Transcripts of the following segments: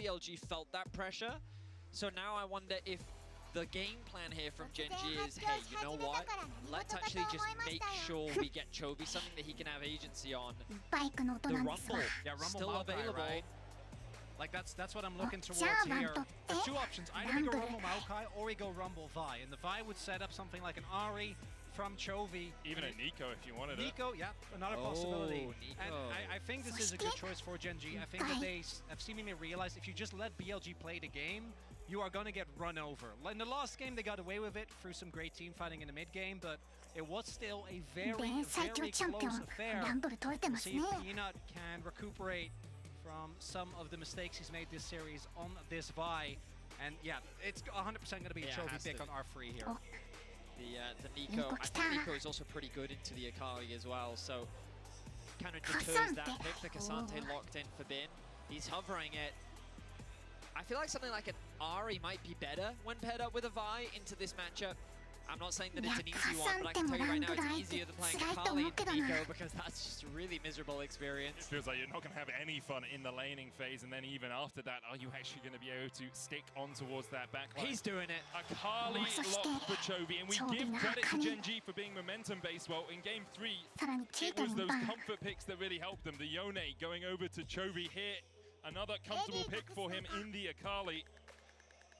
BLG felt that pressure. So now I wonder if the game plan here from Gen G is, hey, you know what? Let's actually just make sure we get Chovy something that he can have agency on. The Rumble, Rumble still Maokai, available. right? Like that's what I'm looking towards here. There's two options. Either we go Rumble Maokai or we go Rumble Vi. And the Vi would set up something like an Ahri from Chovy. Even a Nico if you wanted it. Nico, yeah, another possibility. Nico. And I think this is a good choice for Gen G. I think that they have seemingly realized if you just let BLG play the game, you are going to get run over. In the last game, they got away with it through some great team fighting in the mid game, but it was still a very close affair. We'll see if Peanut can recuperate from some of the mistakes he's made this series on this Vi. And yeah, it's 100% going to be a Chovy pick on R3 here. The Nico, I think Nico is also pretty good into the Akali as well, so kind of deters that pick. The Cassante locked in for Bin. He's hovering it. I feel like something like an Ahri might be better when paired up with a Vi into this matchup. I'm not saying that it's an easy one, but I can tell you right now it's easier than playing Akali into Nico because that's just a really miserable experience. It feels like you're not going to have any fun in the laning phase, and then even after that, are you actually going to be able to stick on towards that backline? He's doing it. Akali locked for Chovy, and we give credit to Gen G for being momentum-based. Well, in Game 3, it was those comfort picks that really helped them. The Yone going over to Chovy here. Another comfortable pick for him in the Akali.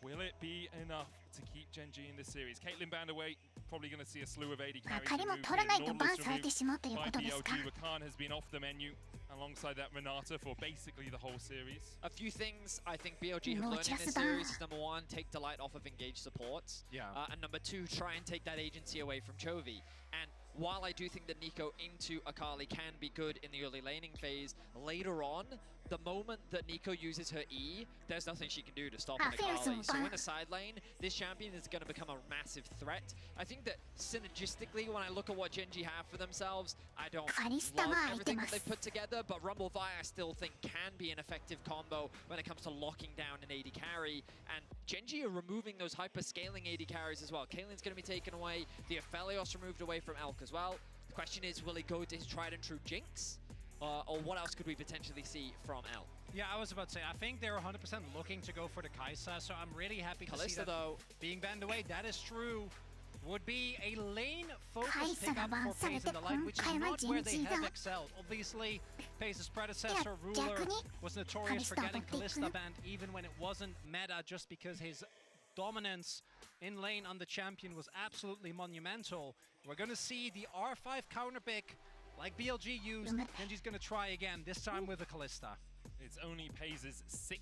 Will it be enough to keep Gen G in this series? Caitlyn banned away, probably going to see a slew of AD carries removed. Nautilus removed by BLG. Rakan has been off the menu alongside that Renata for basically the whole series. A few things I think BLG have learned in this series is number one, take Delight off of engaged supports. Yeah. And number two, try and take that agency away from Chovy. And while I do think that Nico into Akali can be good in the early laning phase, later on, the moment that Nico uses her E, there's nothing she can do to stop an Akali. So in the side lane, this champion is going to become a massive threat. I think that synergistically, when I look at what Gen G have for themselves, I don't love everything that they've put together, but Rumble Vi I still think can be an effective combo when it comes to locking down an AD carry. And Gen G are removing those hyper-scaling AD carries as well. Caitlyn's going to be taken away, the Aphelios removed away from Elk as well. The question is, will he go to his tried and true Jinx? Or what else could we potentially see from Elk? Yeah, I was about to say, I think they're 100% looking to go for the Kai'Sa, so I'm really happy to see that though, being banned away. That is true. Would be a lane-focused pickup for FaZe and Delight, which is not where they have excelled. Obviously, FaZe's predecessor, Ruler, was notorious for getting Kalista banned even when it wasn't meta, just because his dominance in lane on the champion was absolutely monumental. We're going to see the R5 counter pick like BLG used, and he's going to try again, this time with a Kalista. It's only FaZe's 6th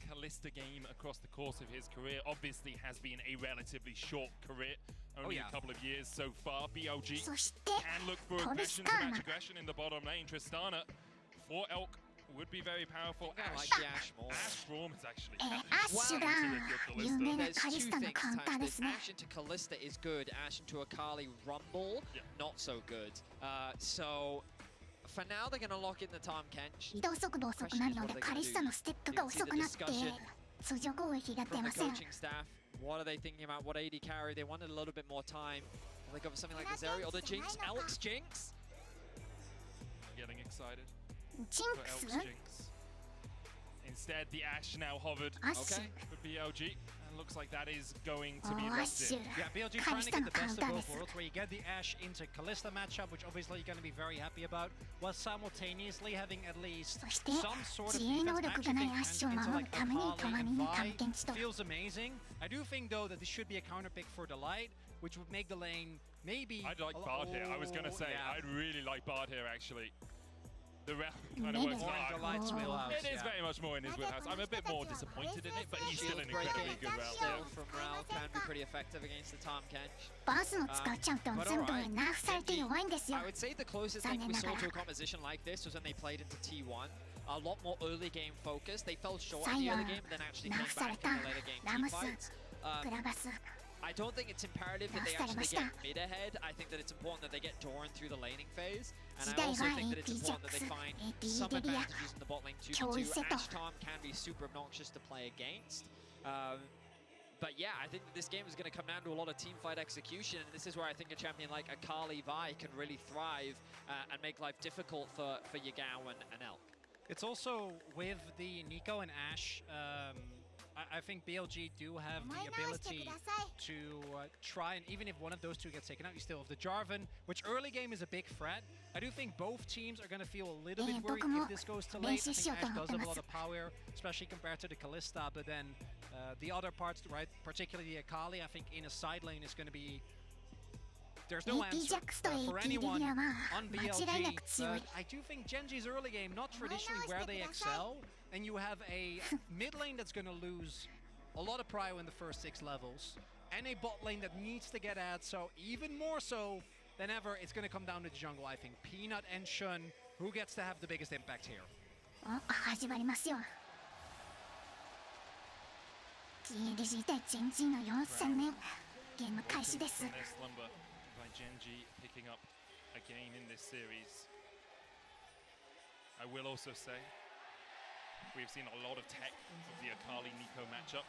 Kalista game across the course of his career. Obviously has been a relatively short career, only a couple of years so far. BLG can look for aggression to match aggression in the bottom lane. Tristana for Elk would be very powerful. I like the Ashe more. Ashe Storm is actually There's two things attached. This Ashe into Kalista is good. Ashe into Akali Rumble, not so good. So for now, they're going to lock in the Tahm Kench. From the coaching staff, what are they thinking about? What AD carry? They wanted a little bit more time. Will they go for something like the Zeri or the Jinx? Elk's Jinx? Getting excited for Elk's Jinx. Instead, the Ashe now hovered for BLG, and looks like that is going to be locked in. Yeah, BLG trying to get the best of both worlds, where you get the Ashe into Kalista matchup, which obviously you're going to be very happy about, while simultaneously having at least some sort of defense. Actually, into like Akali and Vi feels amazing. I do think though that this should be a counter pick for Delight, which would make the lane maybe. I'd like Bard here. I was going to say I'd really like Bard here actually. The round kind of works out. Delight's wheelhouse. It is very much more in his wheelhouse. I'm a bit more disappointed in it, but he's still an incredibly good round. Still from Ral can be pretty effective against the Tahm Kench. I would say the closest thing we saw to a composition like this was when they played into T1. A lot more early game focus. They fell short in the early game, but then actually came back in the later game teamfights. I don't think it's imperative that they actually get mid ahead. I think that it's important that they get Doran through the laning phase. And I also think that it's important that they find some advantages in the bot lane 2v2. Ashe Tahm can be super obnoxious to play against. But yeah, I think that this game is going to come down to a lot of teamfight execution. And this is where I think a champion like Akali Vi can really thrive and make life difficult for Yagao and Elk. It's also with the Nico and Ashe. I think BLG do have the ability to try, and even if one of those two gets taken out, you still have the Jarvan, which early game is a big threat. I do think both teams are going to feel a little bit worried if this goes to late. I think Ashe does have a lot of power, especially compared to the Kalista, but then the other parts, right, particularly the Akali, I think in a side lane is going to be... There's no answer for anyone on BLG, but I do think Genji's early game, not traditionally where they excel, and you have a mid lane that's going to lose a lot of prio in the first 6 levels, and a bot lane that needs to get at, so even more so than ever, it's going to come down to the jungle, I think. Peanut and Shun, who gets to have the biggest impact here? Genji picking up a game in this series. I will also say we've seen a lot of tech of the Akali-Nico matchup.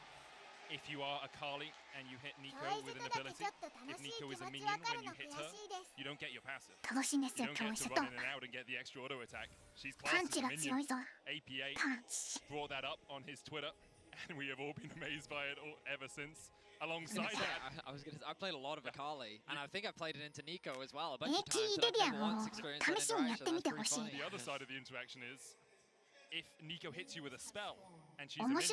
If you are Akali and you hit Nico with an ability, if Nico is a minion when you hit her, you don't get your passive. You don't get to run in and out and get the extra auto attack. She's classed as a minion. APA brought that up on his Twitter, and we have all been amazed by it ever since. Alongside that, I played a lot of Akali, and I think I played it into Nico as well a bunch of times. So I've never once experienced that interaction. That's pretty funny. The other side of the interaction is, if Nico hits you with a spell and she's a minion,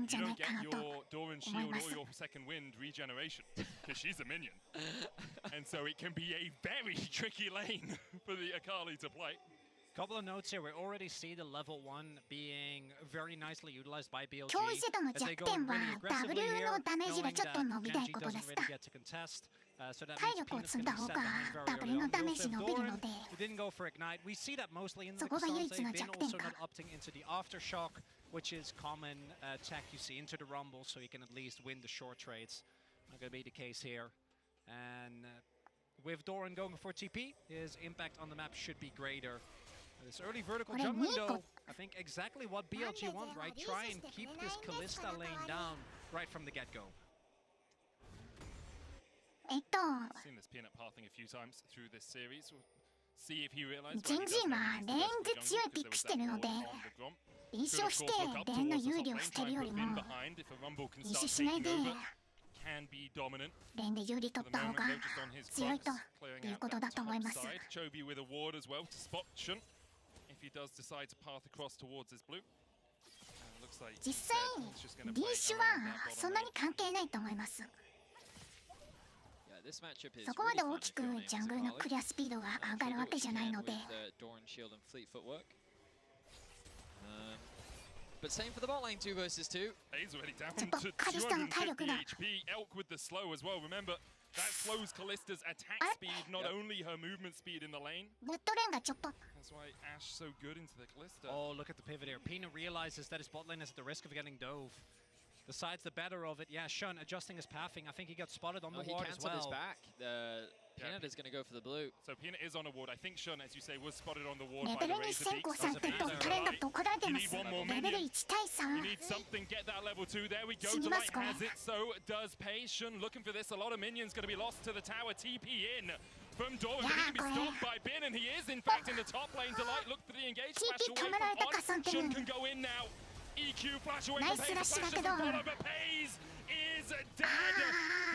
you don't get your Doran shield or your second wind regeneration because she's a minion. And so it can be a very tricky lane for the Akali to play. Couple of notes here. We already see the level 1 being very nicely utilized by BLG as they go really aggressively here, knowing that Genji doesn't really get to contest. So that means Peanut's going to be set behind very early on. We also have Doran, who didn't go for Ignite. We see that mostly in the Constance. They've been also not opting into the Aftershock, which is common tech you see into the Rumble, so you can at least win the short trades. Not going to be the case here. And with Doran going for TP, his impact on the map should be greater. This early vertical jungling though, I think exactly what BLG want, right? Try and keep this Kalista lane down right from the get-go. I've seen this Peanut pathing a few times through this series. We'll see if he realizes why he doesn't have the jungle, because there was that wall on the Gromp. Could of course look up towards the top lane, try and put in behind if a Rumble can start taking over. Can be dominant. For the moment though, just on his clocks, clearing out that top side. Chovy with a ward as well to spot Shun if he does decide to path across towards his blue. Looks like he's just going to play around that bottom lane. Yeah, this matchup is really fun if your name is Akali. With Doran shield and fleet footwork. But same for the bot lane, 2 versus 2. He's already down to 250 HP. Elk with the slow as well. Remember, that slows Kalista's attack speed, not only her movement speed in the lane. That's why Ashe so good into the Kalista. Oh, look at the pivot here. Peanut realizes that his bot lane is at the risk of getting dove. Decides the better of it. Yeah, Shun adjusting his pathing. I think he got spotted on the ward as well. He cancelled his back. Peanut is going to go for the blue. So Peanut is on a ward. I think Shun, as you say, was spotted on the ward by the Razor Beaks. You need one more minion. You need something. Get that level 2. There we go. Delight has it. So does Pace. Shun looking for this. A lot of minions going to be lost to the tower. TP in from Doran, but he can be stopped by Bin, and he is in fact in the top lane. Delight look for the engage. Flash away from On. Shun can go in now. EQ flash away from Pace. Flash from Follow, but Pace is dead.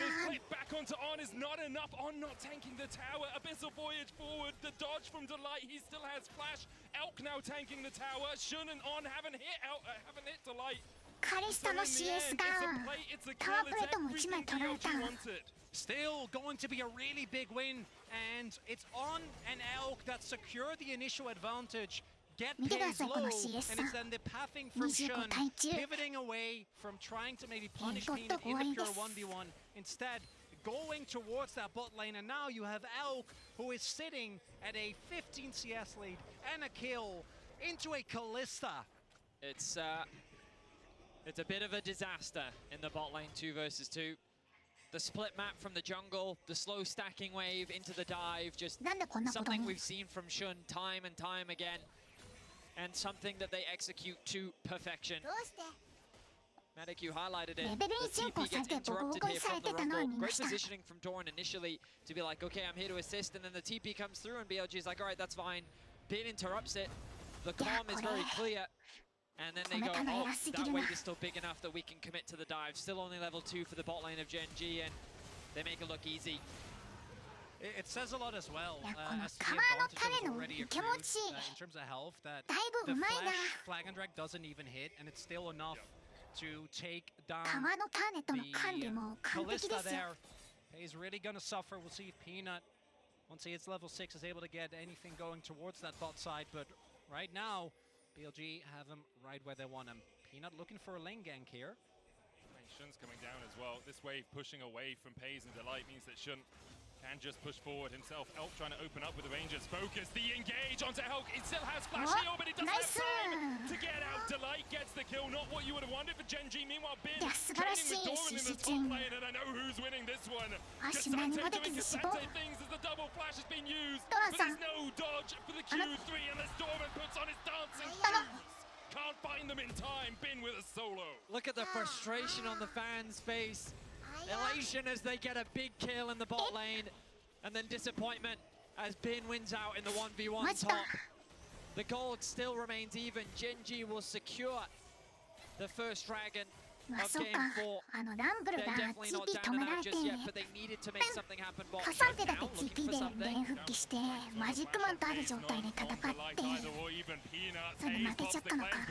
The flip back onto On is not enough. On not tanking the tower. Abyssal Voyage forward. The dodge from Delight. He still has flash. Elk now tanking the tower. Shun and On haven't hit Delight. So in the end, it's a kill. It's everything BLG wanted. Still going to be a really big win, and it's On and Elk that secure the initial advantage. Get Pace low, and it's then the pathing from Shun, pivoting away from trying to maybe punish Peanut in the pure 1v1. Instead, going towards that bot lane, and now you have Elk, who is sitting at a 15 CS lead and a kill into a Kalista. It's a bit of a disaster in the bot lane, 2 versus 2. The split map from the jungle, the slow stacking wave into the dive, just something we've seen from Shun time and time again. And something that they execute to perfection. Medic, you highlighted it. The TP gets interrupted here from the Rumble. Great positioning from Doran initially to be like, okay, I'm here to assist, and then the TP comes through, and BLG is like, all right, that's fine. Bin interrupts it. the calm is very clear. And then they go, oh, that wave is still big enough that we can commit to the dive. Still only level 2 for the bot lane of Gen G, and they make it look easy. It says a lot as well as to the advantage that was already accrued in terms of health, that the flash flag and drag doesn't even hit, and it's still enough to take down the Kalista there. He's really going to suffer. We'll see if Peanut, once he hits level 6, is able to get anything going towards that bot side, but right now, BLG have him right where they want him. Peanut looking for a lane gank here. Shun's coming down as well. This wave pushing away from Pays and Delight means that Shun can just push forward himself. Elk trying to open up with the Rangers. Focus, the engage onto Elk. It still has flash heal, but it doesn't have time to get out. Delight gets the kill. Not what you would have wanted for Gen G. Meanwhile, Bin training with Doran in the top lane, and I know who's winning this one. Kasante doing Kasante things as the double flash has been used, but there's no dodge for the Q3 unless Doran puts on his dancing shoes. Can't find them in time. Bin with a solo. Look at the frustration on the fans' face. Elation as they get a big kill in the bot lane, and then disappointment as Bin wins out in the 1v1 top. The gold still remains even. Gen G will secure the first dragon of Game 4. They're definitely not down and out just yet, but they needed to make something happen. Bot now looking for something. But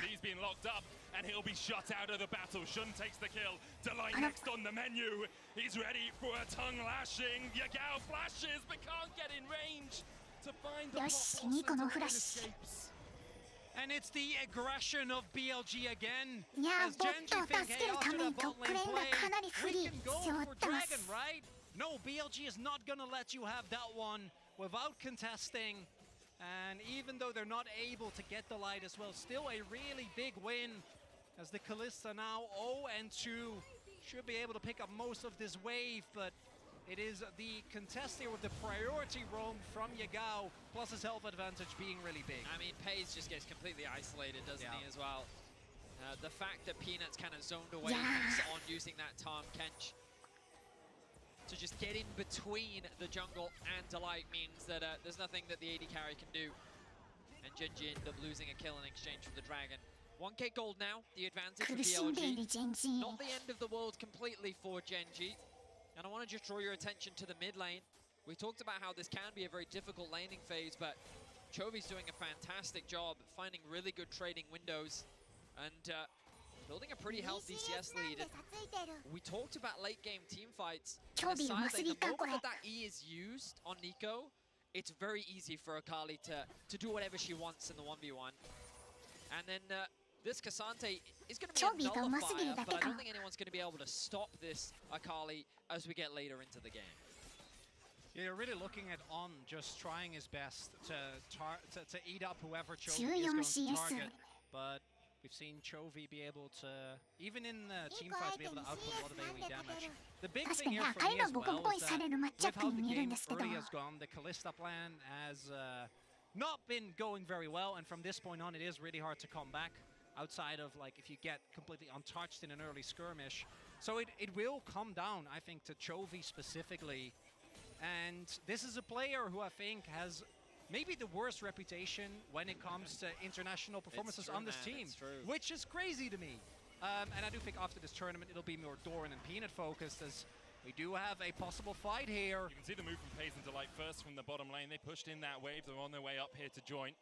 he's been locked up, and he'll be shut out of the battle. Shun takes the kill. Delight next on the menu. He's ready for a tongue lashing. Yagao flashes, but can't get in range to find the bot. Escapes. And it's the aggression of BLG again. As Gen G think, hey, after that bot lane play, we can go for Dragon, right? No, BLG is not gonna let you have that one without contesting. And even though they're not able to get the light as well, still a really big win. As the Kalista now 0-2, should be able to pick up most of this wave, but it is the contest here with the priority roam from Yagao, plus his health advantage being really big. I mean, Pays just gets completely isolated, doesn't he, as well? The fact that Peanut's kind of zoned away on using that Tom Kench to just get in between the jungle and Delight means that there's nothing that the AD carry can do. And Gen G end up losing a kill in exchange for the Dragon. 1k gold now, the advantage for BLG. Not the end of the world completely for Gen G. And I want to just draw your attention to the mid lane. We talked about how this can be a very difficult laning phase, but Chovy's doing a fantastic job finding really good trading windows and building a pretty healthy CS lead. We talked about late game team fights. The moment that E is used on Nico, it's very easy for Akali to do whatever she wants in the 1v1. And then this Kasante is going to be a nullifier, but I don't think anyone's going to be able to stop this Akali as we get later into the game. Yeah, you're really looking at On just trying his best to eat up whoever Chovy is going to target. But we've seen Chovy be able to, even in the team fights, be able to output a lot of AoE damage. The big thing here for me as well is that with how the game early has gone, the Kalista plan has not been going very well, and from this point on, it is really hard to come back outside of, like, if you get completely untouched in an early skirmish. So it will come down, I think, to Chovy specifically. And this is a player who I think has maybe the worst reputation when it comes to international performances on this team, which is crazy to me. And I do think after this tournament, it'll be more Doran and Peanut focused, as we do have a possible fight here. You can see the move from Pays and Delight first from the bottom lane. They pushed in that wave. They're on their way up here to join.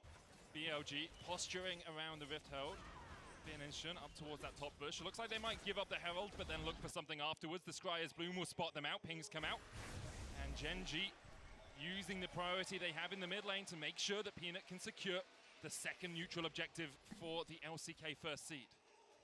BLG posturing around the Rift Herald. Bin and Shun up towards that top bush. It looks like they might give up the Herald, but then look for something afterwards. The Scryer's Bloom will spot them out. Pings come out. And Gen G using the priority they have in the mid lane to make sure that Peanut can secure the second neutral objective for the LCK first seed.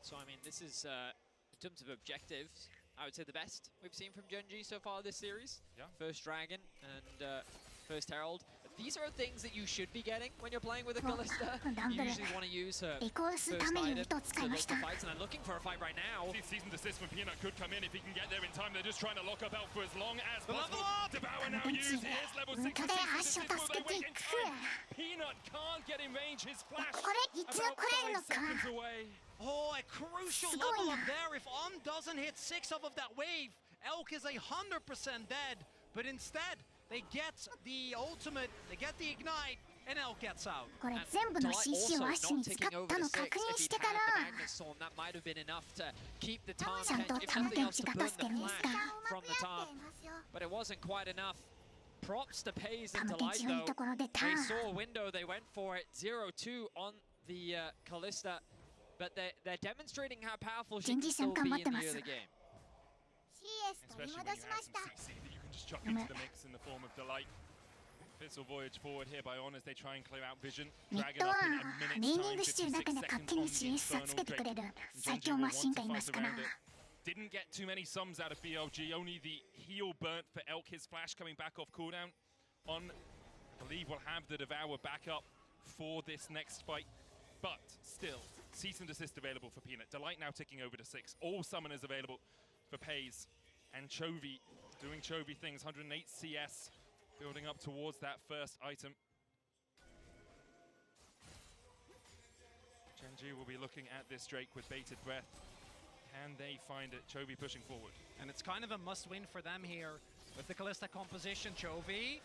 So, I mean, this is, in terms of objectives, I would say the best we've seen from Gen G so far this series. Yeah. First Dragon and first Herald. These are things that you should be getting when you're playing with a Kalista. You usually want to use her first item to look for fights, and I'm looking for a fight right now. Season desist from Peanut could come in if he can get there in time. They're just trying to lock up Elf for as long as possible. Devour now used. Here's level 6 desist. Will they wait in time? Peanut can't get in range. His flash about 5 seconds away. Oh, a crucial level up there. If On doesn't hit 6 off of that wave, Elk is 100% dead. But instead, they get the ultimate, they get the ignite, and Elk gets out. これ全部の CC を足に使ったの確認してからちゃんとタム電池が出してるんですか。 But it wasn't quite enough. Props to Pays and タム電 Delight 池のいい though. ところでター They ン saw a window, they went for it. 0-2 on the Callista. But they're demonstrating how powerful she can still be in the early game. Especially when you have some CC that you can just chuck into the mix in the form of Delight. Pistol voyage forward here by Honors. They try and clear out Vision. ミッ Dragon ドは up in a レー minute's ニン time. グしてるだ 56 けで勝 seconds 手に on the CS さ infernal つけてくれ Drake. る最 Genji 強 will マ want シン to がいま fight すから around it. Didn't get too many sums out of BLG. Only the heal burnt for Elk. His flash coming back off cooldown. On, I believe we'll have the Devour back up for this next fight. But still, cease and desist available for Peanut. Delight now ticking over to 6. All summoners available for Pays. And Chovy doing Chovy things. 108 CS building up towards that first item. Genji will be looking at this Drake with bated breath. Can they find it? Chovy pushing forward. And it's kind of a must-win for them here with the Callista composition. Chovy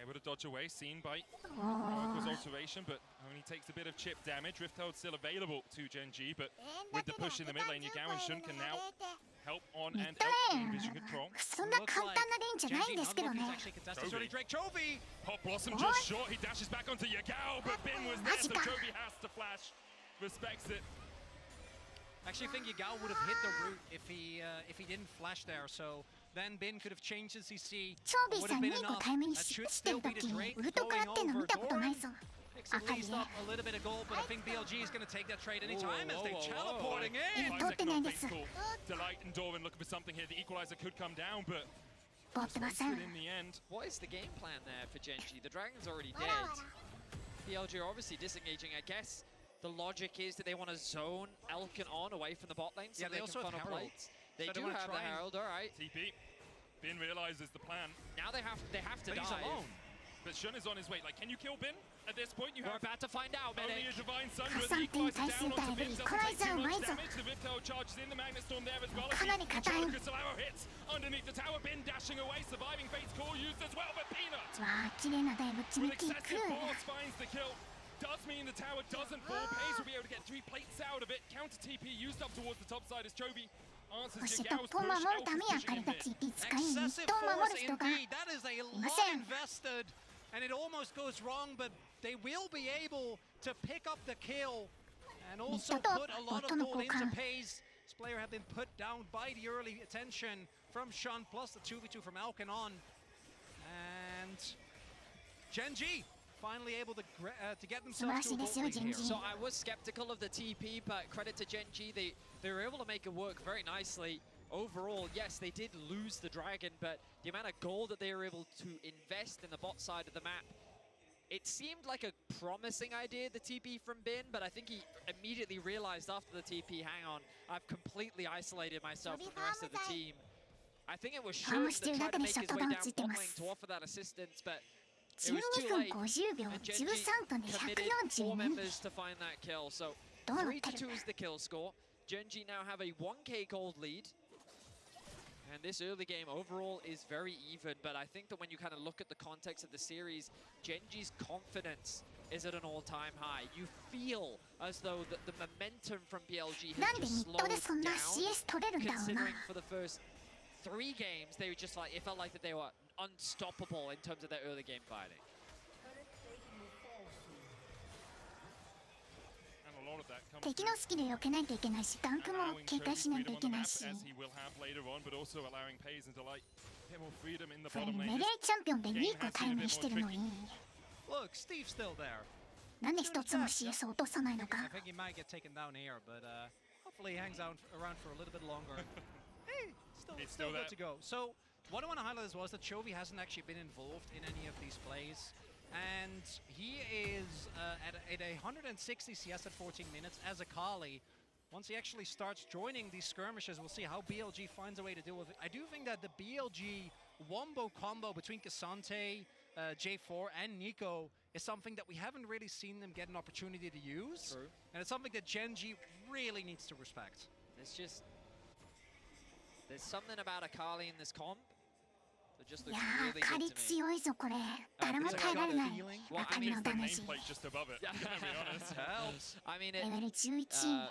able to dodge away, seen by Oracle Alteration, but only takes a bit of chip damage. Rift Herald still available to Genji, but with the push in the mid lane, Yagao and Shun can now help on and out in vision control. そんな簡単なレンジじゃないんですけどね。 Drake Chovy. Pop Blossom just short. He dashes back onto Yagao, but Bin was there, so Chovy has to flash. Respects it. Actually, I think Yagao would have hit the root if he didn't flash there. So then Bin could have changed his CC. チョービーさん2個タイムにしてる時にウルト食らってんの見たことないぞ。 Picks at least up a little bit of gold, but I think BLG is going to take that trade anytime as they're teleporting in. Delight and Doran looking for something here. The equalizer could come down, but ボってません。 in the end. What is the game plan there for Genji? The Dragon's already dead. BLG are obviously disengaging. I guess the logic is that they want to zone Elkin on away from the bot lane, so Yeah, they can also have funnel Herald. plates. They So they do wanna have the try and- Herald, all right. TP. Bin realizes the plan, Now they have to But he's dive. alone. but Shun is on his way. Like, can you kill Bin? At this point, you We're have about to find out, only Medic. a Divine Sun, but the 加算点 equalizer 対 down 数 onto タイム Bin イ doesn't コライ take ザー too うま much いぞ。 damage. The Rift Herald charges in. The Magnet Storm there as well. かなり硬い。 Crystal Arrow hits underneath the tower. Bin dashing away, surviving Fate's Call used as well, but Peanut わあ、綺麗なダイブ決 with めていく。 excessive force finds the kill. Does mean the tower doesn't fall. Pays will be able to get 3 plates out of it. Counter TP used up towards the top side as Chovy そ answers してトッ Yagao's プを push. 守るた Elf め is や pushing 彼 in が mid. TP 使いミッ Excessive ドを守 force る人が indeed. That is a lot いません。 invested, and it almost goes wrong, but they will be able to pick up the kill and also Mr. put a lot of Bottom gold into Kokan. Pays. This player had been put down by the early attention from Shun, plus the 2v2 from Elkin on. And Genji finally able to get themselves to a gold lead here. So I was skeptical of the TP, but credit to Genji, they were able to make it work very nicely. Overall, yes, they did lose the Dragon, but the amount of gold that they were able to invest in the bot side of the map, it seemed like a promising idea, the TP from Bin, but I think he immediately realized after the TP, hang on, I've completely isolated myself from the rest of the team. I think it was Shun that tried to make his way down bot lane to offer that assistance, but it was 12 too 分 late. 50秒 And Genji 13分で committed 4 142 members to find that kill. So どうなってる 3-2 is the kill score. Genji now have a 1k gold lead. And this early game overall is very even, but I think that when you kind of look at the context of the series, Genji's confidence is at an all-time high. You feel as though the momentum from BLG な has んで just ミッドで slowed そんな down, CS 取れるんだろうな considering for the first 3 games, they were just like, it felt like that they were unstoppable in terms of their early game fighting. And a lot of that comes 敵のスキル避けないといけないし、ダンクも allowing 警戒 Chovy しないと freedom い on け the ない map し、 as he will have later on, but also allowing Pays and Delight a bit more freedom in the それ bottom メ lane. レーチャンピオンで2個タイムにしてるのに、 Look, Steve's still there. なんで一つも CS 落とさないのか。 I think he might get taken down here, but hopefully he hangs out around for a little bit longer. Hey, He's still still good to go. So what I want to highlight as well is that Chovy hasn't actually been involved in any of these plays. And he is at a 160 CS at 14 minutes as a Kali. Once he actually starts joining these skirmishes, we'll see how BLG finds a way to deal with it. I do think that the BLG wombo combo between Cassante, J4, and Nico is something that we haven't really seen them get an opportunity to use. True. And it's something that Genji really needs to respect. There's something about Akali in this comp It just い looks や really ー、 good 仮 to me. 強いぞこれ。誰も耐えられない。 Well, 赤 I 身 mean, の It's the ダメージ。 nameplate just above it. To be honest. Helps. I mean, レベル11。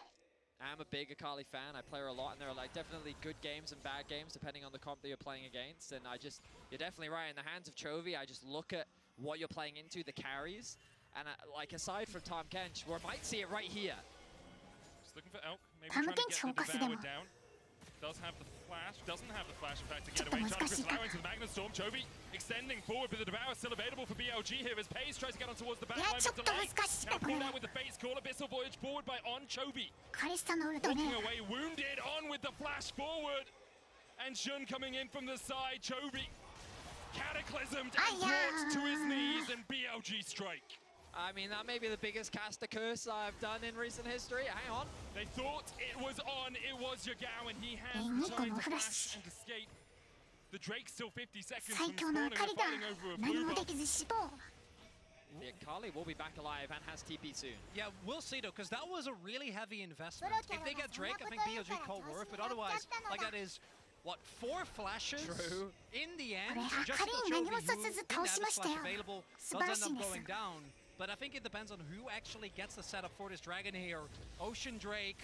I'm a big Akali fan. I play her a lot, and there are like definitely good games and bad games depending on the comp that you're playing against. And you're definitely right. In the hands of Chovy, I just look at what you're playing into, the carries, and like aside from Tom Kench, we might see it right here. Just looking for Elk. Maybe trying to get the フォーカスでも。 Devour down. Does have the flash. Doesn't have the flash, in fact, to get ちょっと away. 難 Trying し to いか。 allow into the Magnet Storm. Chovy extending forward, but the Devour still available for BLG here as Pace tries to get on towards the back いや、 line. ちょっ But と Delight 難しい now かこれ pulled out with the Fate's Call. Abyssal Voyage forward by On Chovy. カリスタのウルトね。 Walking away, wounded. On with the flash forward. And Shun coming in from the side. Chovy cataclysmed and brought to his knees, and BLG strike. I mean, that may be the biggest caster curse I've done in recent history. Hang on. They thought it was on. It was Yagao, and he has the time to flash and escape. The Drake's still 50 seconds 最 from 強の spawning 明かり and が fighting over a 何 blue もで buff. きず死亡。 The Akali will be back alive and has TP soon. Yeah, we'll see though, because that was a really heavy investment. If they get Drake, I think BLG call worth, but otherwise, like that is, what, 4 flashes? True. In the end, これ just 明かり for 何 Chovy, も who させず didn't 倒 have し his ましたよ。 flash available, 素 does 晴らし end い up です。 going down. But I think it depends on who actually gets the setup for this dragon here. Ocean Drake,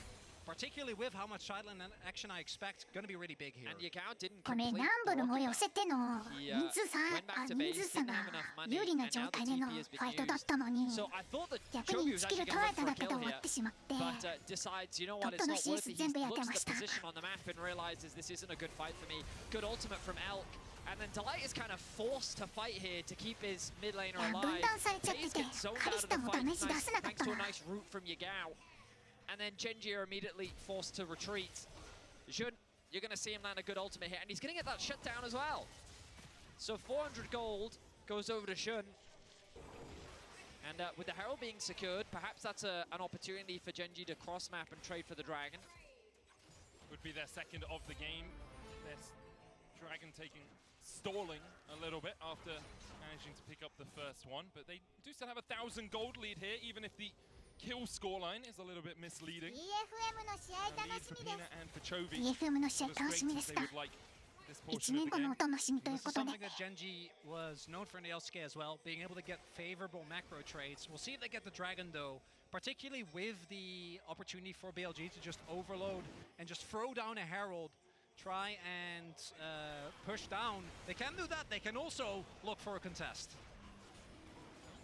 particularly with how much sideline action I expect, going to be really big here. And Yagao didn't これ complete ナンブルも block 寄せての He 人数差 went back to base, 人数差 didn't が have enough money, 有利な and 状 now the 態での TP フ has been ァイトだっ used. たのに So I thought that 逆 Chovy に was スキ actually ル going 取られ to た look だ for け a で kill 終わ here, ってしまって but decides, you know what, トッ it's プの not シー worth ス it. 全部 He 焼け looks ま at し the た position on the map and realizes this isn't a good fight for me. Good ultimate from Elk. And then Delight is kind of forced to fight here to keep his mid laner いや alive. 分断されちゃって Pace て gets zoned カリ out ス of タ the も fight ダメージ出せなかっ thanks た to な a nice route from Yagao. And then Genji are immediately forced to retreat. You're going to see him land a good ultimate here, and he's going to get that shutdown as well. So 400 gold goes over to Shun. And with the Herald being secured, perhaps that's an opportunity for Genji to cross map and trade for the Dragon. Would be their second of the game. Their Dragon stalling a little bit after managing to pick up the first one, but they do still have 1,000 gold lead here, even if the kill scoreline is a little bit misleading. BFM の試合 A 楽 lead し for みで Pina and for Chovy. す BFM の試合 Not as 楽し great みで as す they か would like this 1 portion 年 of 後 the の game. お楽しみという This こ is とで something that Genji was known for in the LCK as well, being able to get favorable macro trades. We'll see if they get the Dragon though, particularly with the opportunity for BLG to just overload and just throw down a Herald, try and push down. They can do that. They can also look for a contest.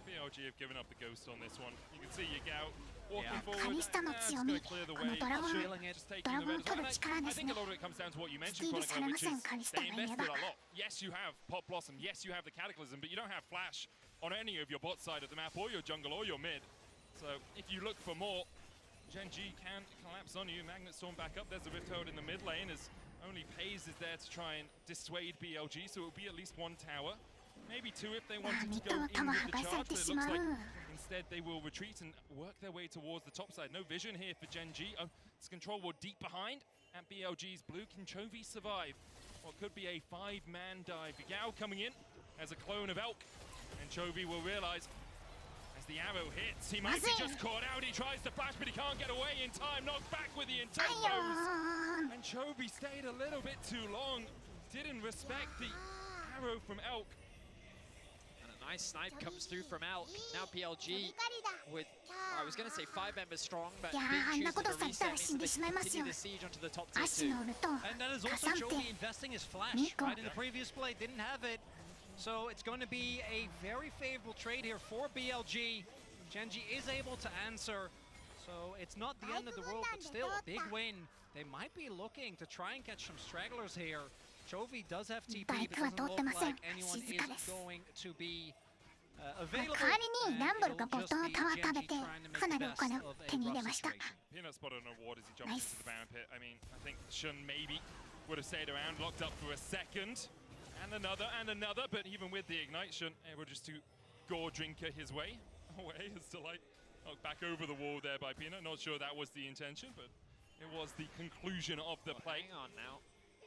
BLG have given up the ghost on this one. You can see Yagao walking Yeah. forward. カリスタの Just 強 gonna み clear the こ way. のドラゴン Feeling it. Just taking ドラ the ゴン red 取る zone. 力 I です think ね a lot of it comes down to what you ス mentioned, ティールさ Chronicle, れま which せん is カリスタ they がいれ invested ば a lot. Yes, you have Pop Blossom. Yes, you have the Cataclysm, but you don't have Flash on any of your bot side of the map, or your jungle, or your mid. So if you look for more, Genji can collapse on you. Magnet Storm back up. There's a Rift Herald in the mid lane as only Paze is there to try and dissuade BLG, so it will be at least 1 tower. Maybe 2 if they wanted ミ to ッド go のタ in ワー with 破 the 壊され charge, て but it しま looks う like instead they will retreat and work their way towards the top side. No vision here for Genji. It's control ward deep behind, and BLG's blue. Can Chovy survive what could be a 5-man dive? Yagao coming in as a clone of Elk, and Chovy will realize as the arrow hits, he might be just caught out. He tries to flash, but he can't get away in time. Knocked back with the intent あいよ pose. ー And Chovy stayed a little bit too long. Didn't respect the arrow from Elk. And a nice snipe comes through from Elk. Now BLG with, I was going to say 5 members strong, but いやー Big あんな chooses こと to された reset ら死ん into でしまいます continue よ the siege onto the top アッ tier シュ 2. のウルト And that is 加 also 算点 Chovy investing his flash, Nico. right? In the previous play, didn't have it. So it's going to be a very favorable trade here for BLG. Genji is able to answer. So it's not the end of the world, but still a big win. They might be looking to try and catch some stragglers here. Chovy does have TP, but it doesn't look like anyone is going to be available. 代わりに And ランブルが it'll ボッ just トの be タワー食べ Genji て trying to make かな the りお best 金を of a 手に入れ rough ました situation. Peanut spotted an award as he jumps Nice. into the Baron Pit. I mean, I think Shun maybe would have stayed around, locked up for a second, and another, but even with the Ignite, Shun able just to gore Drinker his way away as Delight knocked back over the wall there by Peanut. Not sure that was the intention, but it was the conclusion of the play. Hang on now.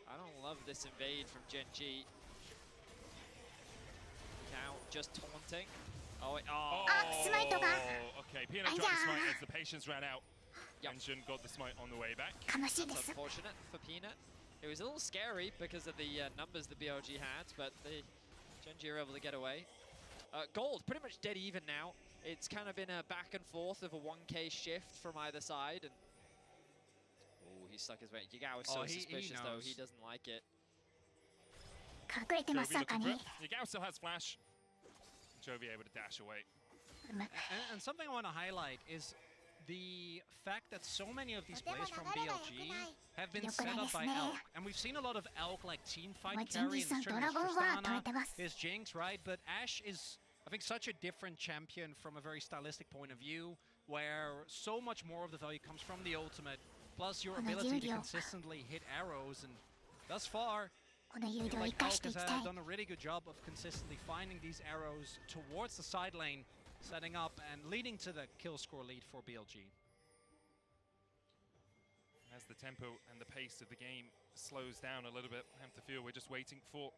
I don't love this invade from Genji. Now just taunting. Oh, oh. Smiteが Okay, Peanut dropped the smite as the patience ran out. Yep. And Shun got the smite on the way back. 悲しいで That's す unfortunate for Peanut. It was a little scary because of the numbers that BLG had, but the Gen.G are able to get away. Gold, pretty much dead even now. It's kind of been a back and forth of a 1k shift from either side. And oh, he stuck his way. Yagao is so suspicious though, he doesn't like it. Yagao still has flash. Chovy able to dash away. And something I want to highlight is the fact that so many of these plays from BLG have been set up by Elk. And we've seen a lot of Elk like teamfight carry in Tristana, his Jinx, right? But Ashe is, I think, such a different champion from a very stylistic point of view, where so much more of the value comes from the ultimate, plus your ability to consistently hit arrows. And thus far, I feel like Elk has done a really good job of consistently finding these arrows towards the side lane, setting up and leading to the kill score lead for BLG. As the tempo and the pace of the game slows down a little bit, I have to feel we're just waiting for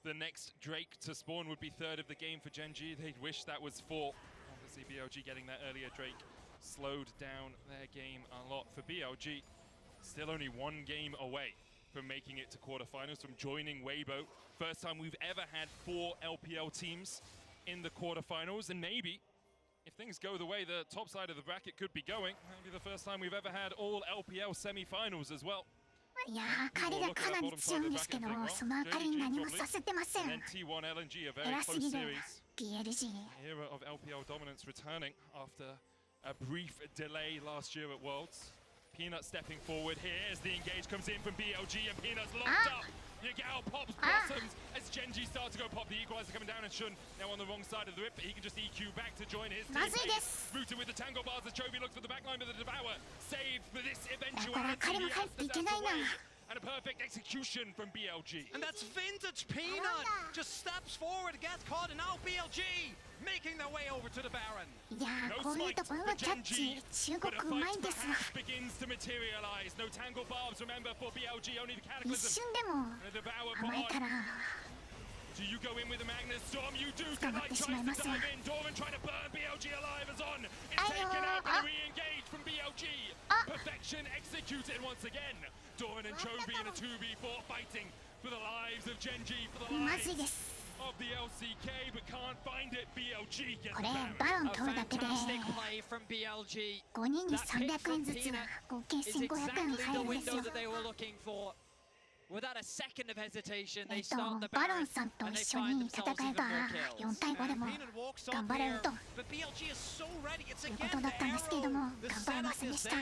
the next Drake to spawn. Would be third of the game for Gen.G. They'd wish that was fourth. Obviously BLG getting that earlier Drake slowed down their game a lot. For BLG, still only one game away from making it to quarterfinals, from joining Weibo. First time we've ever had 4 LPL teams in the quarterfinals, and maybe if things go the way the top side of the bracket could be going, maybe the first time we've ever had all LPL semi-finals as well. いやー、彼がかなり強いんですけど、そのあたりに何もさせてません。偉すぎる BLG。 Era of LPL dominance returning after a brief delay last year at Worlds. Peanut stepping forward. Here's the engage comes in from BLG, and Peanut's locked up. Yagao pops Blossoms as Gen.G starts to go pop. The equalizer coming down, and Shun now on the wrong side of the rip, but he can just EQ back to join his team. Rooted with the tangle bars as Chovy looks for the backline, but the Devour saved for this eventuality. He has to dash away. And a perfect execution from BLG. And that's vintage Peanut! Just steps forward, gets caught, and now BLG making their way over to the Baron. いやー、こういうところのキャッチ、中国うまいんですわ。 begins to materialize. No tangle barbs, remember, for BLG, only the 一 cataclysm. 瞬でも And the Devour 甘えたら Do you go in with the Magnus Storm? You do. 捕まってしまいますわ。 Dive in. Doran trying to burn BLG alive as on. It's taken out and re-engaged from BLG. Perfection executed once again. Doran and Chovy in a 2v4 fighting for the lives of Gen.G, for the ま lives ずいです。 of the LCK, but can't find it. BLG gets これ the バロン A 取るだけで fantastic play from BLG. 5人に300円ずつ合計 It's 1500 円 exactly 入 the るんですよ window that they were looking for. Without a second of hesitation, they start the バロ Baron ンさんと and they 一緒 find に戦 themselves え even ば more 4 kills. 対5でも Peanut walks 頑 up 張れる here, と but BLG is so ready. It's いう again ことだったんですけれども the 頑張れま setup せんで is し there,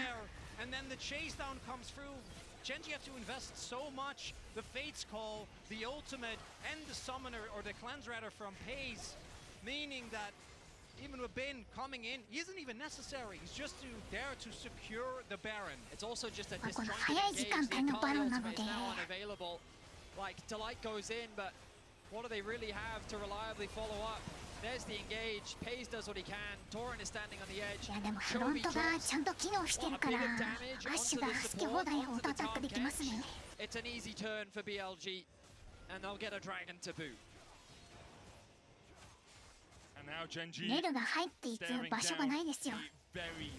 た and then the chase down comes through. Gen.G have to invest so much. The Fates call, the ultimate, and the summoner, or the cleanse rather, from Paze, meaning that even with Bin coming in, he isn't even necessary. He's just there to secure the Baron. It's also just a この disjointed 早い時 engage. 間 The 帯のバ Akali ロンなの ultimate で is now unavailable. Like, Delight goes in, but what do they really have to reliably follow up? There's the engage. Paze does what he can. Torin is standing on the edge. いやでもフロントがちゃんと機能してるからアッシュが好き放題オートアタックできますね It's an easy turn for BLG, and they'll get a dragon to boot. And now Gen.G レルが入っていく場所がないですよ very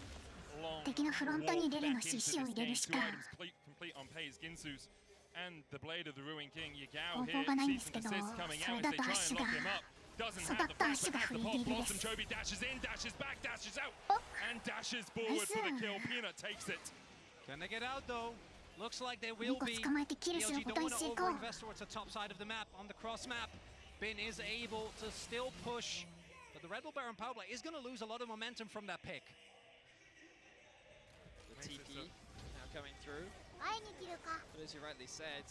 long 敵のフロントにレルの walk back into CC を this 入れ game. るし Two か items complete on Paze, Ginsu's, and the Blade of the Ruined King. Yagao 方 here, 法がないんです cease け and ど desist coming そ out れ as だ they とアッ try シ and ュ lock が him up. Doesn't 育 have っ the たアッ flash, シュ but が has フ the リー pop. ディールで Blossom, す Chovy dashes in, dashes back, dashes out, and dashes forward for the kill. Peanut takes it. Can they get out though? Looks like they 2 will 個 be. 捕まえてキルする BLG こ don't とに want 成 to 功 overinvest towards the top side of the map on the cross map. Bin is able to still push, but the Red Bull Baron power play is going to lose a lot of momentum from that pick. The TP now coming through. 会いに来るか But as you rightly said,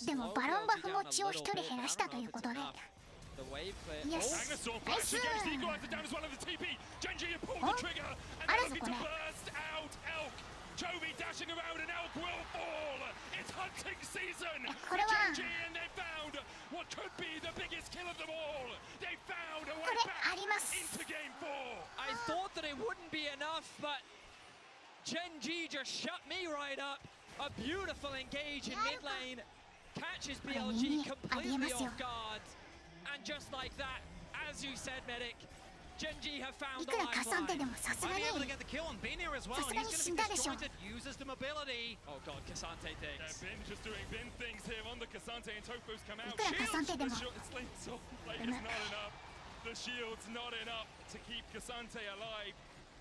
でもバロンバフも血を1人減らしたということで the wave clear. Yes. Magnus Storm Nice. flash against the equalizer down as well in the TP. Gen.G have pulled Oh. the trigger and Ara they're looking to zo, burst out Elk. Chovy dashing around and Elk will fall. It's hunting season for これは Gen.G and they found what could be the biggest kill of them all. They found a こ way れ back あります into game 4. I thought that it wouldn't be enough, but Gen.G just shut me right up. A beautiful engage in mid lane. Catches BLG completely off guard. And just like that, as you said, Medic, Gen.G have found い the くら加算手で lifeline. もさすが Might に be able to get the kill on Bin here as well. さすがに He's 死ん going だ to で be しょ disjointed. Uses the mobility. Oh god, Cassante Yeah, takes. Bin just doing Bin things here on the Cassante, and Tofo's come out. いくら加算手で The も short slings off plate is not enough. The shield's not enough to keep Cassante alive.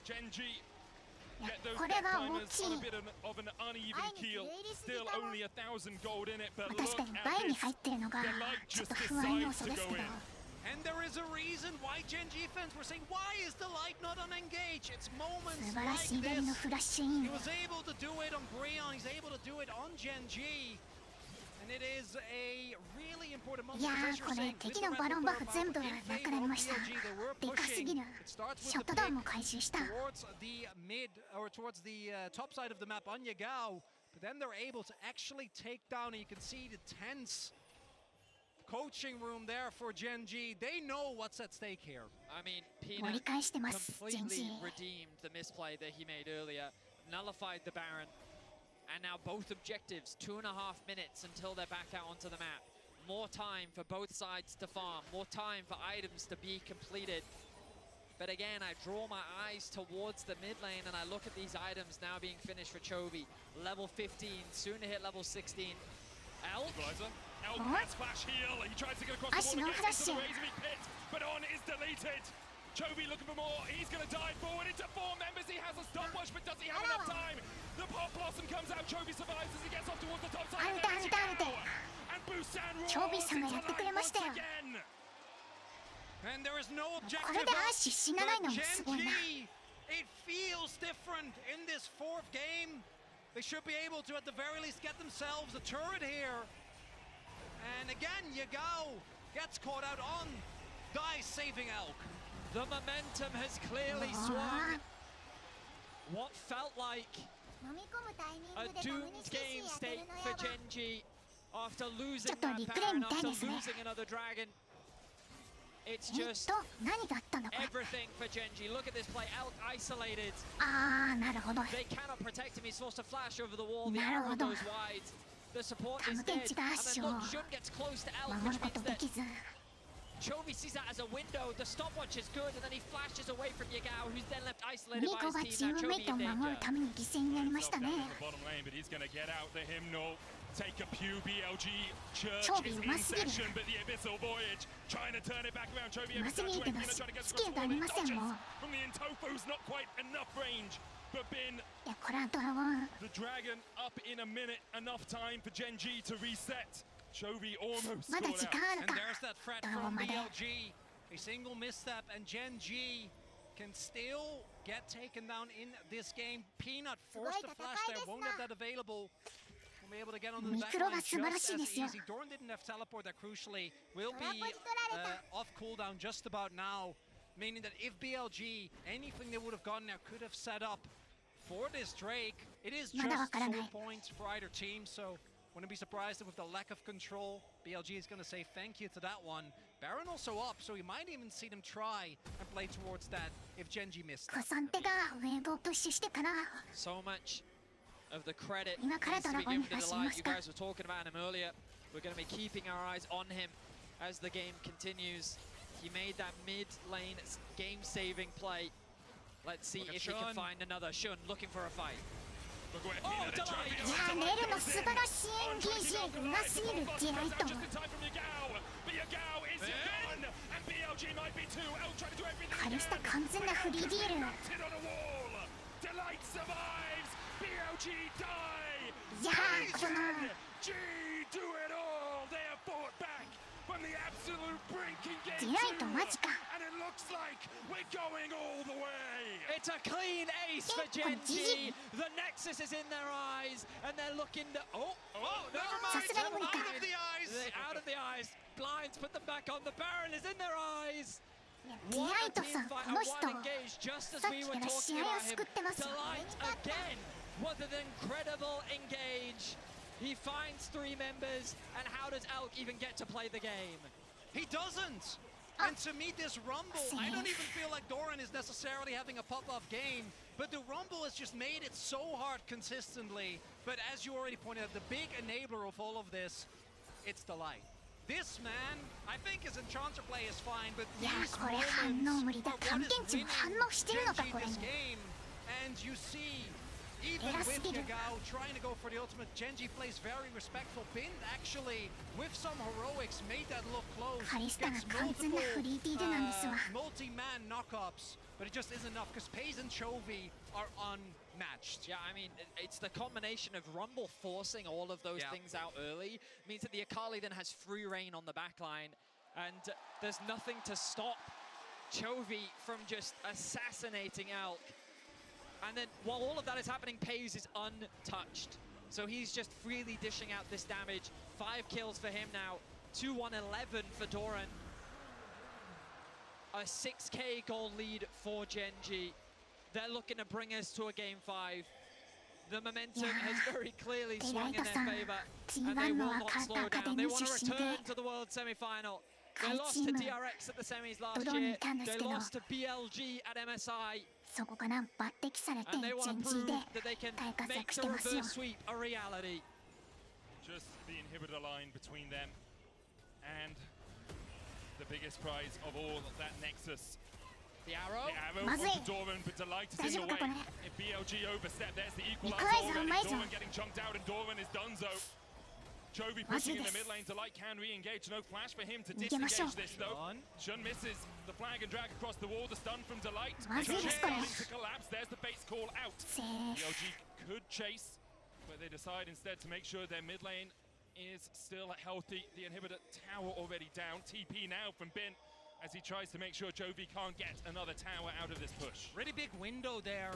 Gen.G いや get those これ death が大 timers き on a い bit of an uneven keel. Still only 1,000 gold in it, but 確 look かに at 倍に this. 入ってるのが Delight ちょっ just と不安要 decides 素 to ですけ go ど in. And there is a reason why Gen.G fans were saying, why is the light not on engage? It's 素 moments 晴らし like いベリ this. のフラッシュイン He was able to do it on Breon, he's able to do it on Gen.G. And it is a really important moment. いや because as ー you're これ saying, 敵 with の the バロンバ red フ buff 全部 in なく favor なり of ました BLG, they were でかすぎ pushing. る It starts ショ with ット the ダウン pick も回収した towards the mid, or towards the top side of the map on Yagao. But then they're able to actually take down, and you can see the tense coaching room there for Gen.G. They know what's at stake here. I mean, 盛り Peanut 返してます completely Gen.G redeemed the misplay that he made earlier, nullified the Baron, and now both objectives, 2.5 minutes until they're back out onto the map. More time for both sides to farm, more time for items to be completed. But again, I draw my eyes towards the mid lane and I look at these items now being finished for Chovy. Level 15, soon to hit level 16. Elk? Equalizer. Elk What? has flash heal. He tries to get across the Ashe wall no against into the flash. Razorby pit, but on is deleted. Chovy looking for more. He's going to dive forward into 4 members. He has a stopwatch, but does he have enough time? The pop blossom comes out. Chovy survives as he gets off towards the top side. Ante, ante, ante. And Busan roars Chovy さんが into やってくれ life ましたよ。 once again. And there is no こ objective れでアッ up シュ死なないの for もすごいな Gen.G. It feels different in this 4th game. They should be able to, at the very least, get themselves a turret here. And again, Yagao gets caught out on Dice saving Elk. The momentum has clearly あ swung. What felt like 飲み込むタイミ a ングでコミュ doomed ニケー game ションやってる state の for やば Gen.G after losing ちょっと that リプレイ Baron, 見たい after ですね。 losing another dragon. It's えっ just と何があったんだこれ everything for Gen.G. Look at this play. Elk isolated. あーなるほど They cannot protect him. He's forced to flash over the wall. The なる arrow ほど。 goes wide. The support is タムケン dead. チがアッ And シ then ュを look, Jun gets close to Elk, 守 which ること means で that きず Chovy sees that as a window. The stopwatch is good, and then he flashes away from Yagao, who's then left isolated ニ by コが his チ team. ー Now ムメ Chovy イトを in 守る danger. ために犠牲になりました Himself ね down in the bottom lane, but he's going to get out the hymnal, take a pew. BLG Church Chovy, is う in ますぎる。 session, but the Abyssal Voyage trying to turn it back around. Chovy うますぎるけど trying to get ス across キ the ルがあ wall. り He ません dodges もう from the Intofo's not quite enough range, but Bin いやこれはドラゴン the dragon up in a minute, enough time for Gen.G to reset. Chovy almost まだ scored 時 out. 間ある And か there's that threat ドラゴン from まで BLG. A single misstep, and Gen.G can still get taken down in this game. Peanut forced to flash there, won't have that available. Won't be able to get onto the back Mikro lineが素晴ら just しい as ですよ。 easy. Dorn didn't have teleport that crucially will be off cooldown just about now. Meaning that if BLG, anything they would have gotten there could have set up for this Drake. It is まだわ just からない soul points for either team, so wouldn't be surprised if with the lack of control, BLG is going to say thank you to that one. Baron also up, so we might even see them try and play towards that if Gen.G missed カ that. サンテがウェーブをプッシュしてから So much of the credit 今から needs to be ドラゴン given に to 出し Delight. まし You た guys were talking about him earlier. We're going to be keeping our eyes on him as the game continues. He made that mid lane game-saving play. Let's see Look at if he can Shun. find another. Shun looking for a fight. Look where Oh, Peanut and Delight. Chovy いや are. ーネルの素晴らしい演技 Andre うますぎるディライト just in time from Yagao, but Yagao is gone, and BLG might be too. Elk trying to do everything カ he リスタ can. 完全なフリーディール Mounted on a wall. Delight survives. BLG die. いやーこの G do it all. They have fought back from the absolute brink in game ディライト 2. マジか And it looks like we're going all the way. It's a clean ace for Yeah, Gen.G. The Nexus is in their eyes, and they're looking to... Oh, never mind. さすがに無理か Out of the eyes! They're out of the eyes. Blinds put them back on. The Baron is in their eyes. いやディ What ライ a ト team さん fight こ and の one 人 engage just as さっ we き were から talking 試合を about him. 救ってますよ Delight again with an incredible engage. He finds 3 members, and how does Elk even get to play the game? He doesn't! And to me, this Rumble, I don't even feel like Doran is necessarily having a pop-off game, but the Rumble has just made it so hard consistently. But as you already pointed out, the big enabler of all of this, it's Delight. This man, I think his Enchanter play is fine, but いや these これ反応無理 moments だ are 乾 what 電 is 池も winning 反応してるのか Gen こ G れ this に game. And you see, even Era with skill. Yagao trying to go for the ultimate, Gen G plays very respectful. Bin actually, with some heroics, made that look close. カリスタが Gets 完全なフリーティールなんですわ multi-man knockups, but it just isn't enough because Paze and Chovy are unmatched. Yeah, I mean, it's the combination of Rumble forcing all of those things out early means that the Akali then has free reign on the backline, and there's nothing to stop Chovy from just assassinating Elk. And then while all of that is happening, Paze is untouched. So he's just freely dishing out this damage. 5 kills for him now, 2-1-11 for Doran. A 6k goal lead for Gen G. They're looking to bring us to a game 5. The momentum has very clearly swung in their favor, and they will not slow down. They want to return to the World Semi-Final. They lost to DRX at the semis last year. They lost to BLG at MSI. そこから抜擢されて And they ジェ want ン to ジ prove で that they can 大活 make 躍し the てますよ reverse sweep a reality. Just the inhibitor line between them and the biggest prize of all, that Nexus. The arrow. The arrow まずい onto Doran, but Delight is in the 大丈夫かこ way. れ If BLG overstep, there's the Equalizer, equalizer already. amazing. Doran getting chunked out and Doran is donezo. Chovy pushing in the mid lane. Delight can re-engage. No flash for him to 逃げましょう disengage this though. Done. Shun misses the flag and drag across the wall. The stun from Delight. まずいですこれ Starting to collapse. There's the base call out. セーフ BLG could chase, but they decide instead to make sure their mid lane is still healthy. The inhibitor tower already down. TP now from Bin as he tries to make sure Chovy can't get another tower out of this push. Really big window there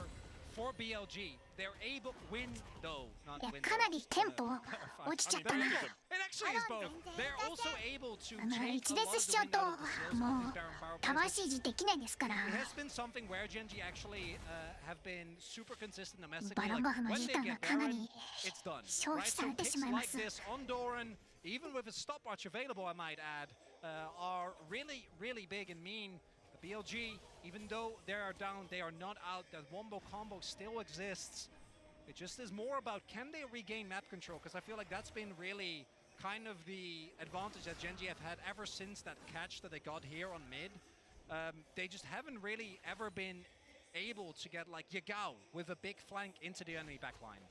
for BLG. They're able window, not いや window. かなりテンポ落ちちゃったな It actually is both. They're also able to 一 take a 列 lot し of ちゃう the と wind out of the sails も of う these Baron Power タワー players. シージできないですから It has been something where Gen G actually have been super consistent domestically. バロン Like, バフの when 時 they 間が get かな Baron, り it's done. 消費 Right? さ So れてし picks まいま like す this on Doran, even with a stopwatch available, I might add, are really, really big and mean. The BLG, even though they are down, they are not out. That wombo combo still exists. It just is more about can they regain map control, because I feel like that's been really kind of the advantage that Gen G have had ever since that catch that they got here on mid. They just haven't really ever been able to get like Yagao with a big flank into the enemy backline.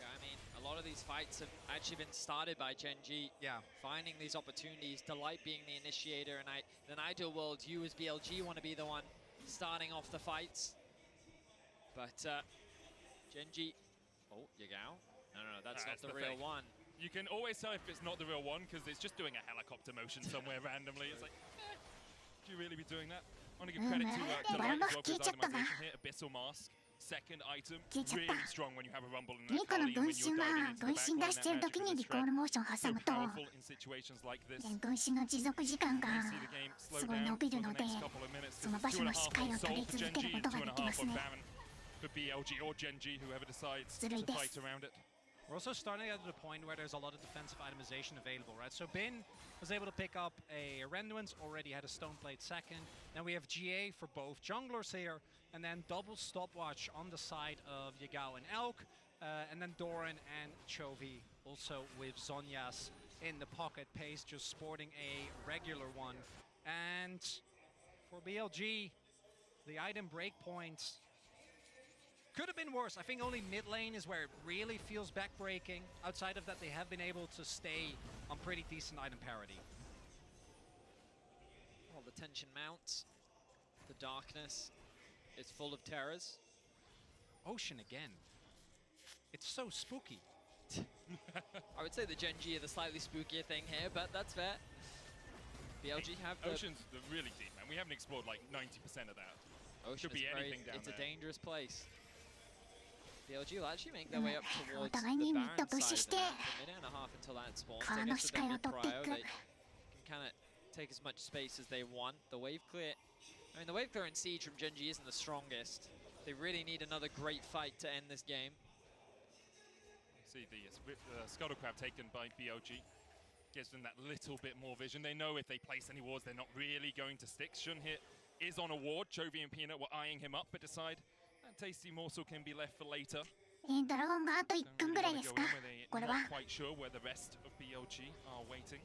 Yeah, I mean, a lot of these fights have actually been started by Gen G. Yeah. Finding these opportunities, Delight being the initiator, and in an ideal world, you as BLG want to be the one starting off the fights. But Gen G, oh, Yagao. No, that's not That's the the real fake. one. You can always tell if it's not the real one because it's just doing a helicopter motion somewhere randomly. It's like, should you really be doing that? I want to give credit to Delight as well for his itemization here. Abyssal Mask, second item, really strong when you have a rumble in リ that コの Akali 分 and when 身 you're は diving into 分 the 身出 backline. してる That 時 magic に of リ the コール strength. モーション So 挟むと powerful in situations like this. 分身の持続時間が You see the game slow すごい down 伸び for る the ので next couple of minutes. その場所の視界を取り Solve for 続 Gen ける G, ことができます 2.5 on ね Baron for BLG or Gen G, whoever decides to ずるいです fight around it. We're also starting at the point where there's a lot of defensive itemization available, right? So Bin was able to pick up a Renduance, already had a Stoneblade second. Then we have GA for both junglers here, and then double stopwatch on the side of Yagao and Elk, and then Doran and Chovy also with Zhonya's in the pocket. Pace just sporting a regular one. And for BLG, the item breakpoints could have been worse. I think only mid lane is where it really feels backbreaking. Outside of that, they have been able to stay on pretty decent item parity. Well, the tension mounts. The darkness is full of terrors. Ocean again. It's so spooky. I would say the Gen G are the slightly spookier thing here, but that's fair. BLG have the Ocean's really deep, man. We haven't explored like 90% of that. Ocean Could be is anything down it's a there. dangerous place. BLG will actually make their way up towards the お互いにミッド Baron プッ side シュ of し the て map. A minute and a half until that spawns. 川 I の guess 視 with 界 their を mid 取ってい prio, く they can kind of take as much space as they want. The wave clear, I mean, the wave clear in Siege from Gen G isn't the strongest. They really need another great fight to end this game. See the Scuttle Crab taken by BLG. Gives them that little bit more vision. They know if they place any wards, they're not really going to stick. Shun here is on a ward. Chovy and Peanut were eyeing him up, but decide that tasty morsel can be left for later. ドラゴンがあと1 Don't 分 really ぐらい wanna です go か in where これ they're は not quite sure where the rest of BLG are waiting.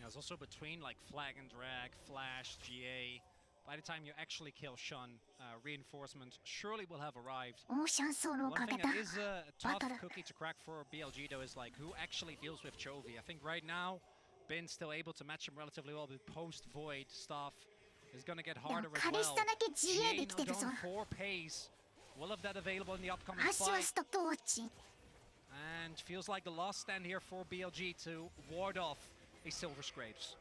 It's also between like Flag and Drag, Flash, GA. By the time you actually kill Shun, reinforcements surely will have arrived. One thing that is a tough cookie to crack for BLG though is like who actually deals with Chovy. I think right now, Bin's still able to match him relatively well, but post-Void stuff is going to get harder as well. GA now down 4 pace. Will have that available in the upcoming fight. And feels like the last stand here for BLG to ward off a Silver Scrapes.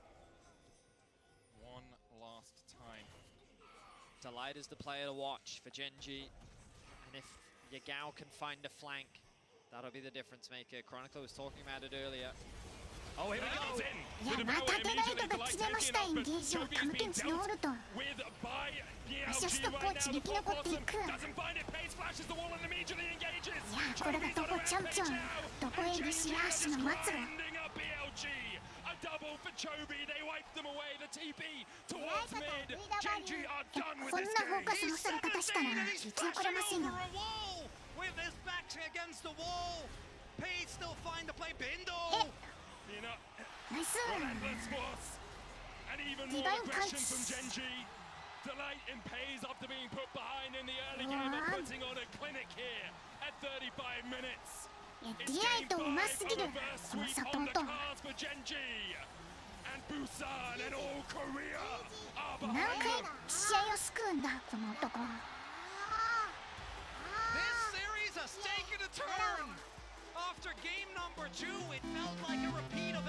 One last time. Delight is the player to watch for Gen G. And if Yagao can find a flank, that'll be the difference maker. Chronicler was talking about it earlier. Oh, here we go! いや、またDelightが決めましたエンゲージをタムケンチのオルトン。アシストコーチ生き残っていく。いや、これがどこチャンピオン、どこエビシラーシの末路。こんなフォーカスのされ方したら生き残れませんよ。ナイスディバインパンチ。Delight in pays after being put behind in the early game and putting on a clinic here at 35 minutes. いや、ディライトうますぎる。このサトントン。何回試合を救うんだこの男。This series has taken a turn. After game number 2, it felt like a repeat of